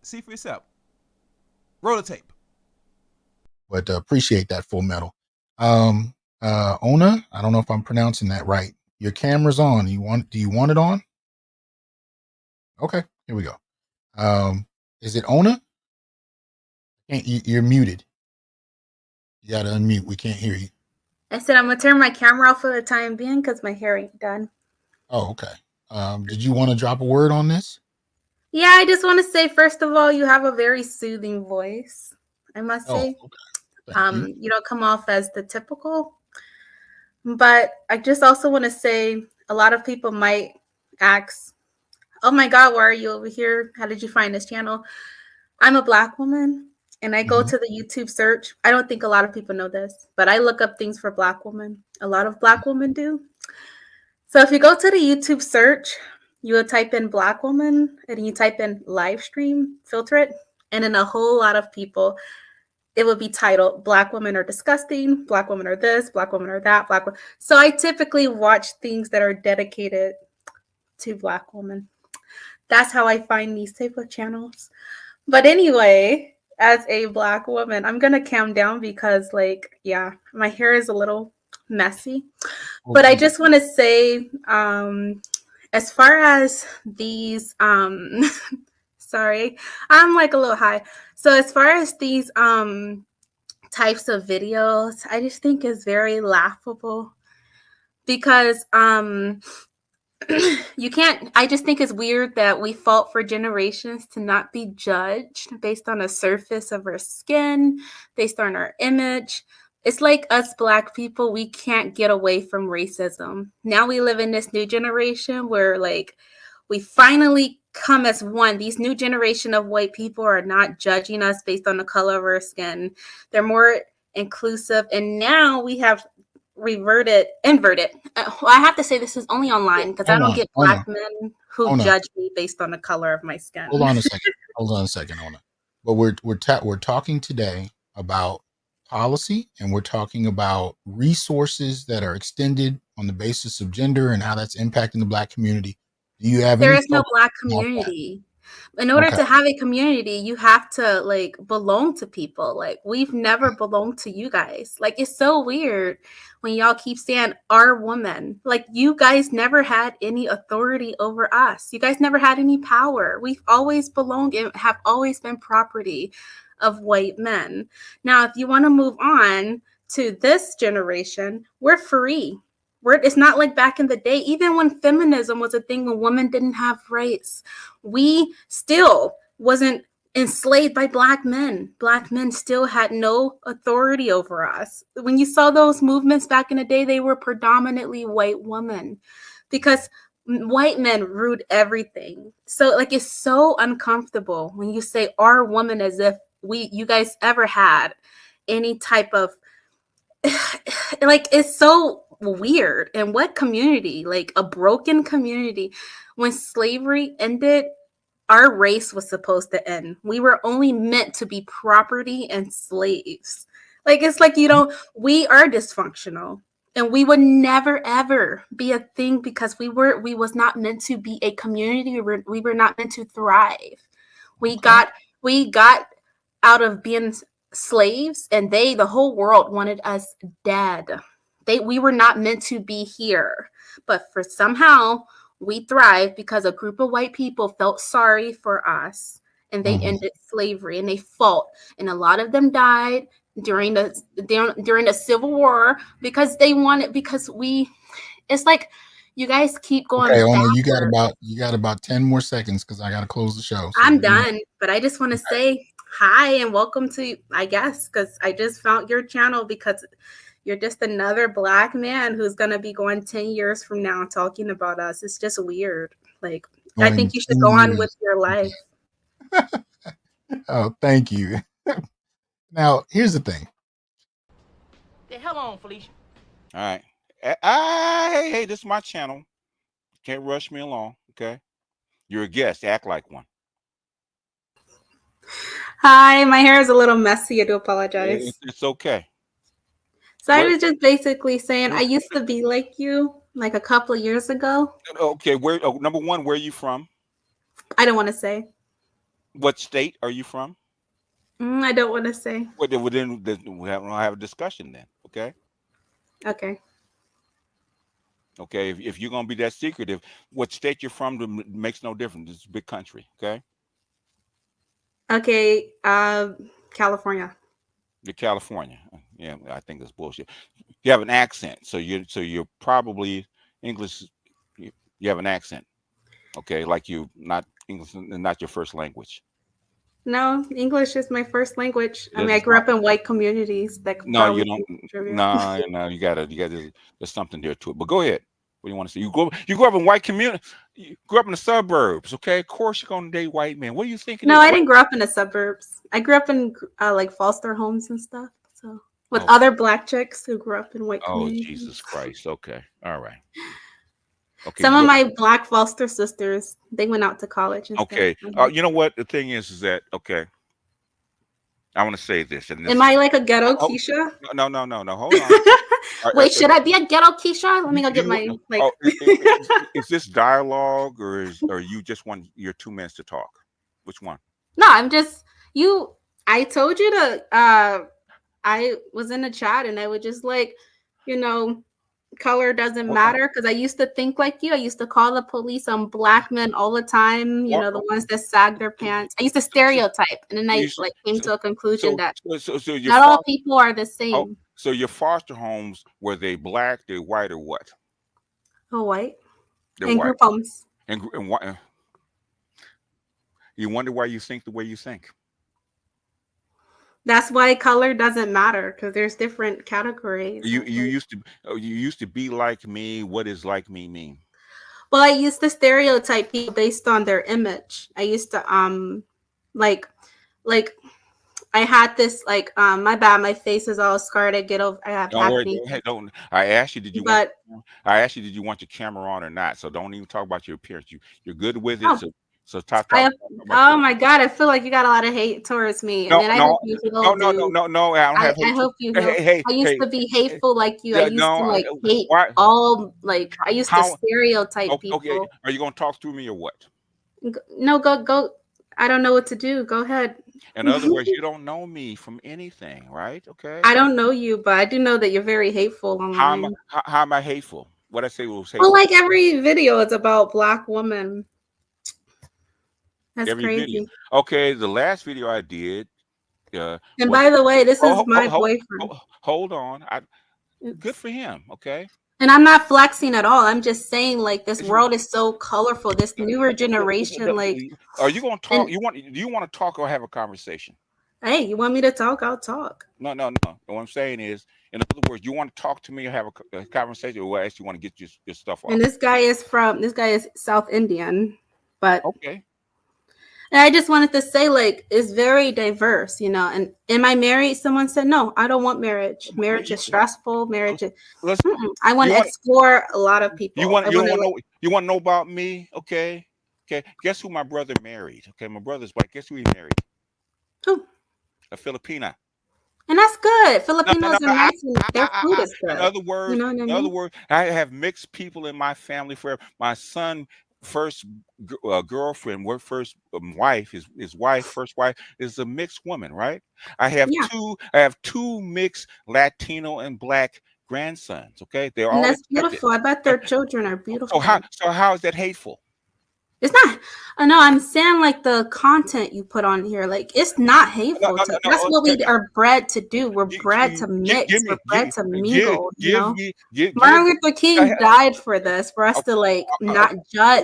See for yourself. Roll the tape. But appreciate that, Full Metal. Ona, I don't know if I'm pronouncing that right. Your camera's on. Do you want it on? Okay, here we go. Is it Ona? You're muted. You gotta unmute. We can't hear you. I said I'm gonna turn my camera off for the time being because my hair ain't done. Oh, okay. Did you want to drop a word on this? Yeah, I just want to say, first of all, you have a very soothing voice, I must say. Okay. Thank you. You don't come off as the typical. But I just also want to say a lot of people might ask, oh my God, why are you over here? How did you find this channel? I'm a Black woman and I go to the YouTube search. I don't think a lot of people know this, but I look up things for Black women. A lot of Black women do. So if you go to the YouTube search, you will type in Black woman and you type in live stream, filter it, and then a whole lot of people, it would be titled Black women are disgusting, Black women are this, Black women are that, Black women. So I typically watch things that are dedicated to Black women. That's how I find these type of channels. But anyway, as a Black woman, I'm going to calm down because my hair is a little messy. But I just want to say, as far as these, sorry, I'm like a little high. So as far as these types of videos, I just think it's very laughable because you can't, I just think it's weird that we fought for generations to not be judged based on the surface of our skin, based on our image. It's like us Black people, we can't get away from racism. Now we live in this new generation where we finally come as one. These new generation of white people are not judging us based on the color of our skin. They're more inclusive. And now we have inverted. Well, I have to say this is only online because I don't get Black men who judge me based on the color of my skin. Hold on a second, Ona. But we're talking today about policy, and we're talking about resources that are extended on the basis of gender and how that's impacting the Black community. Do you have There is no Black community. In order to have a community, you have to belong to people. We've never belonged to you guys. It's so weird when y'all keep saying our woman. You guys never had any authority over us. You guys never had any power. We've always belonged and have always been property of white men. Now, if you want to move on to this generation, we're free. It's not like back in the day, even when feminism was a thing, when women didn't have rights, we still wasn't enslaved by Black men. Black men still had no authority over us. When you saw those movements back in the day, they were predominantly white women because white men ruled everything. So it's so uncomfortable when you say our woman as if you guys ever had any type of it's so weird. And what community, a broken community, when slavery ended, our race was supposed to end. We were only meant to be property and slaves. It's we are dysfunctional and we would never ever be a thing because we was not meant to be a community. We were not meant to thrive. We got out of being slaves and the whole world wanted us dead. We were not meant to be here, but for somehow we thrived because a group of white people felt sorry for us and they ended slavery and they fought, and a lot of them died during the Civil War because it's like you guys keep going. Okay, Ona, you got about 10 more seconds because I got to close the show. So I'm done, but I just want to say hi and welcome to, I guess, because I just found your channel because you're just another Black man who's going to be going 10 years from now talking about us. It's just weird. I think you should go on with your life. Oh, thank you. Now, here's the thing. The hell on, Felicia. All right. Hey, this is my channel. Can't rush me along, okay? You're a guest. Act like one. Hi, my hair is a little messy. I do apologize. It's okay. So I was just basically saying I used to be like you a couple of years ago. Okay, number one, where are you from? I don't want to say. What state are you from? I don't want to say. Well, then we'll have a discussion then. Okay. Okay. Okay. If you're gonna be that secretive, what state you're from makes no difference. It's a big country. Okay. Okay. California. You're California. Yeah, I think that's bullshit. You have an accent, so you're probably English. You have an accent. Okay, like you not English, not your first language. No, English is my first language. I mean, I It's grew not. up in white communities. That could No, you probably don't. contribute. No, no, you gotta. There's something there to it. But go ahead. What do you want to say? You grew up in white community. You grew up in the suburbs. Okay, of course you're gonna date white men. What do you think it No, is? I didn't grow up in the suburbs. I grew up in like foster homes and stuff. So with Oh, other black chicks who grew up in white oh, communities. Jesus Christ. Okay, all right. Okay, Some of my black foster sisters, they went out to college and okay. stuff. You know what the thing is that okay. I want to say this, and this Am is I like a ghetto oh, Keisha? no. Hold on. Wait, should I be a ghetto Keisha? Let me go get You my like. oh, is this dialogue or you just want your 2 minutes to talk? Which one? No, I'm just you. I told you to. I was in the chat and I would just like, you know, color doesn't What, matter because I used to think like you. I used to call the police on black men all the time. You what, know, the ones that sag their pants. I used to stereotype, and then I you, like came so, to a conclusion that so your not all foster people are the oh, same. so your foster homes, were they black, they white, or what? Oh, white They're and white. group homes. And what? You wonder why you think the way you think. That's why color doesn't matter because there's different categories. You Of, you like, used to you used to be like me. What does like me mean? well, I used to stereotype people based on their image. I used to like like I had this like my bad, my face is all scarred. I have Don't worry. acne. Don't. I asked you, did you want? But I asked you, did you want your camera on or not? So don't even talk about your appearance. You're good with it. oh, So stop I talking have, about oh your. my god, I feel like you got a lot of hate towards me. And No, then I hope no, you no, heal, no, no, dude. no, no. I don't have I hate. hope you Hey, heal. hey, hey, I used hey. to be hateful like you. I used to No. like hate Why? all like I used to How? stereotype Okay. people. Are you gonna talk through me or what? No, go. I don't know what to do. Go ahead. In other words, you don't know me from anything, right? Okay. I don't know you, but I do know that you're very hateful online. How am I hateful? What I say was Well, hateful. like every video is about black women. That's Every video. crazy. Okay. The last video I did And was. by the way, this is Oh, my boyfriend. hold on. Good for him. Okay. And I'm not flexing at all. I'm just saying, like, this It's- world is so colorful. This newer generation, like, Are you gonna talk? and Do you want to talk or have a conversation? hey, you want me to talk? I'll talk. No. What I'm saying is, in other words, you want to talk to me or have a conversation, or actually want to get your stuff off. And this guy is South Indian, but Okay. and I just wanted to say, like, it's very diverse, you know. And am I married? Someone said, no, I don't want marriage. Marriage is stressful. Marriage is. Let's. I want You to want. explore a lot of people. You want. I You want don't to want like. to know. You want to know about me? Okay. Okay. Guess who my brother married? Okay, my brother's white. Guess who he married? Who? A Filipina. And that's good. No. Filipinos are nice and their food is In good. other You words, know what I mean? I have mixed people in my family. For my son, first girlfriend, first wife, his wife, first wife is a mixed woman, right? Yeah. I have two mixed Latino and black grandsons. Okay, they're And all that's accepted. beautiful. I bet their children are So beautiful. how is that hateful? It's not. I know. I'm saying like the content you put on here, like it's not hateful. That's what we are bred to do. We're bred to mix. We're bred to mingle. You know, Martin Luther King died for this, for us to like not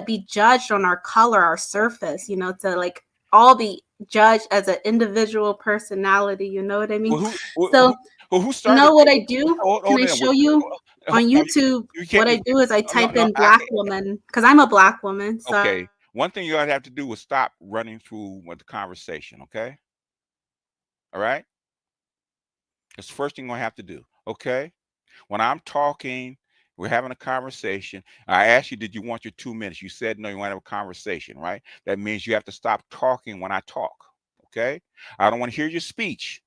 be judged on our color, our surface. You know, to like all be judged as an individual personality. You know what I mean? So. Who You started? know what I do? Can I on. show you on YouTube? What I do is I type in black woman because I'm a black woman. So Okay. One thing you're gonna have to do is stop running through with the conversation. Okay. All right. That's the first thing you're gonna have to do. Okay. When I'm talking, we're having a conversation. I asked you, did you want your 2 minutes? You said no, you want to have a conversation, right? That means you have to stop talking when I talk. Okay. I don't want to hear your speech.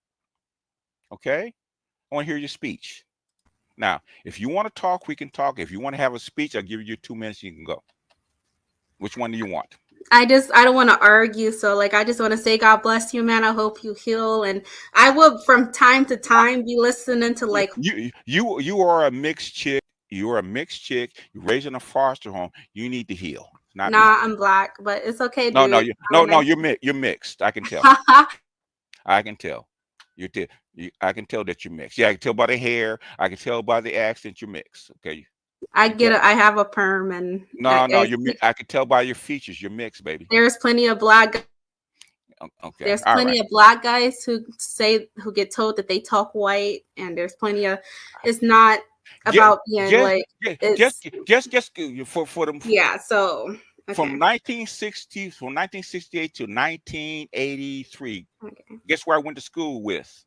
Okay. I want to hear your speech. Now, if you want to talk, we can talk. If you want to have a speech, I'll give you your 2 minutes. You can go. Which one do you want? I don't want to argue. So like, I just want to say, God bless you, man. I hope you heal. And I will from time to time be listening to like, You are a mixed chick. You're a mixed chick. You're raised in a foster home. You need to heal. It's not me. nah, I'm black, but it's okay, No, no, dude. no. You're mixed. I can tell. I can tell. I can tell that you're mixed. Yeah, I can tell by the hair. I can tell by the accent you're mixed. Okay. I get it. I have a perm, and No, I can tell by your features. You're mixed, baby. there's plenty of black. Okay. There's All plenty right. of black guys who get told that they talk white, and there's plenty of. It's not about being like it's Just for them. yeah. So okay. From 1968 to 1983. Okay. Guess where I went to school with?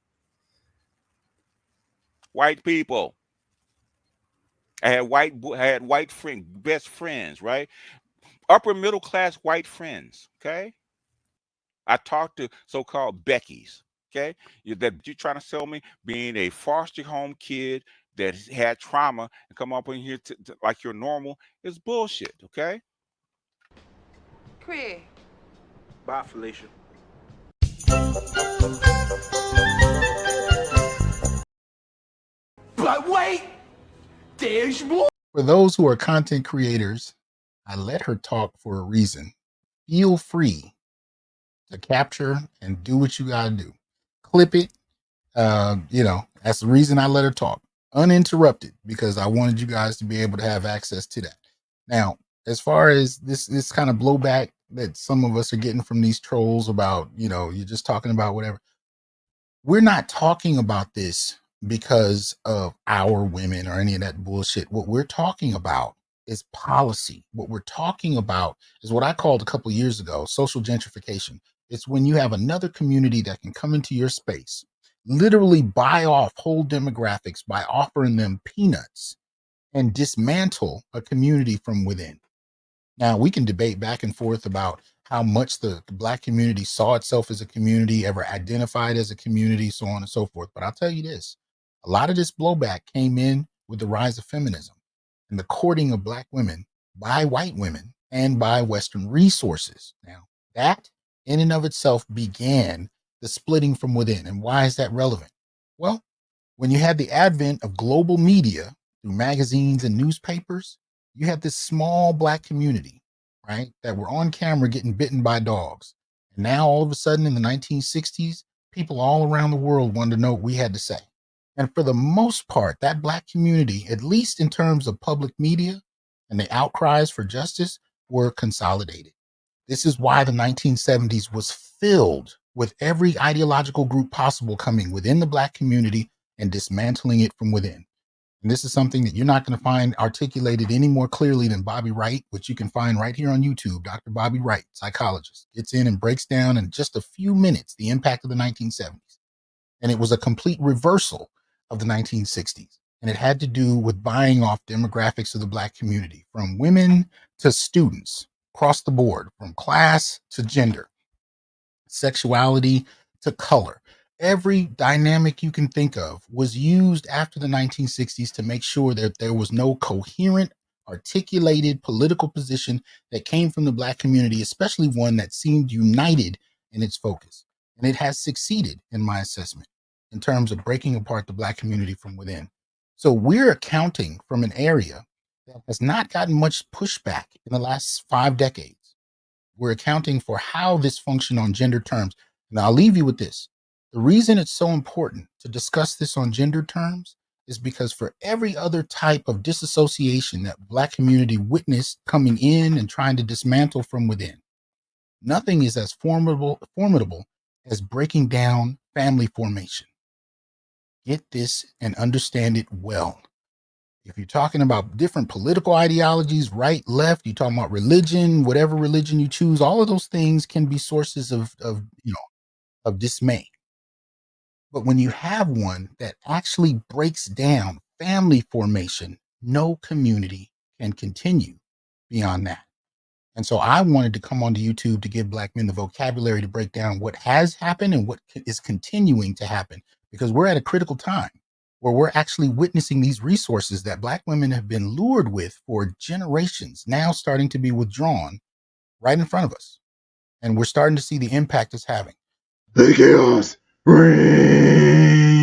White people. I had white friends, best friends, right? Upper middle class white friends. Okay. I talked to so-called Beckies. Okay, that you trying to sell me being a foster home kid that had trauma and come up in here like you're normal is bullshit. Okay. Craig. Bye, Felicia. But wait, there's more. For those who are content creators, I let her talk for a reason. Feel free to capture and do what you gotta do. Clip it. That's the reason I let her talk uninterrupted, because I wanted you guys to be able to have access to that. Now, as far as this kind of blowback that some of us are getting from these trolls about, you're just talking about whatever. We're not talking about this because of our women or any of that bullshit. What we're talking about is policy. What we're talking about is what I called a couple of years ago, social gentrification. It's when you have another community that can come into your space, literally buy off whole demographics by offering them peanuts and dismantle a community from within. Now, we can debate back and forth about how much the Black community saw itself as a community, ever identified as a community, so on and so forth. But I'll tell you this, a lot of this blowback came in with the rise of feminism and the courting of Black women by white women and by Western resources. Now, that in and of itself began the splitting from within. And why is that relevant? Well, when you had the advent of global media through magazines and newspapers, you had this small Black community, right, that were on camera getting bitten by dogs. And now all of a sudden in the 1960s, people all around the world wanted to know what we had to say. And for the most part, that Black community, at least in terms of public media and the outcries for justice, were consolidated. This is why the 1970s was filled with every ideological group possible coming within the Black community and dismantling it from within. And this is something that you're not going to find articulated any more clearly than Bobby Wright, which you can find right here on YouTube. Dr. Bobby Wright, psychologist, gets in and breaks down in just a few minutes the impact of the 1970s. And it was a complete reversal of the 1960s. And it had to do with buying off demographics of the Black community, from women to students, across the board, from class to gender, sexuality to color. Every dynamic you can think of was used after the 1960s to make sure that there was no coherent, articulated political position that came from the Black community, especially one that seemed united in its focus. And it has succeeded, in my assessment, in terms of breaking apart the Black community from within. So we're accounting from an area that has not gotten much pushback in the last 5 decades. We're accounting for how this functioned on gender terms. And I'll leave you with this. The reason it's so important to discuss this on gender terms is because for every other type of disassociation that Black community witnessed coming in and trying to dismantle from within, nothing is as formidable as breaking down family formation. Get this and understand it well. If you're talking about different political ideologies, right, left, you're talking about religion, whatever religion you choose, all of those things can be sources of dismay. But when you have one that actually breaks down family formation, no community can continue beyond that. And so I wanted to come onto YouTube to give Black men the vocabulary to break down what has happened and what is continuing to happen, because we're at a critical time where we're actually witnessing these resources that Black women have been lured with for generations now starting to be withdrawn right in front of us. And we're starting to see the impact it's having. The chaos reigns.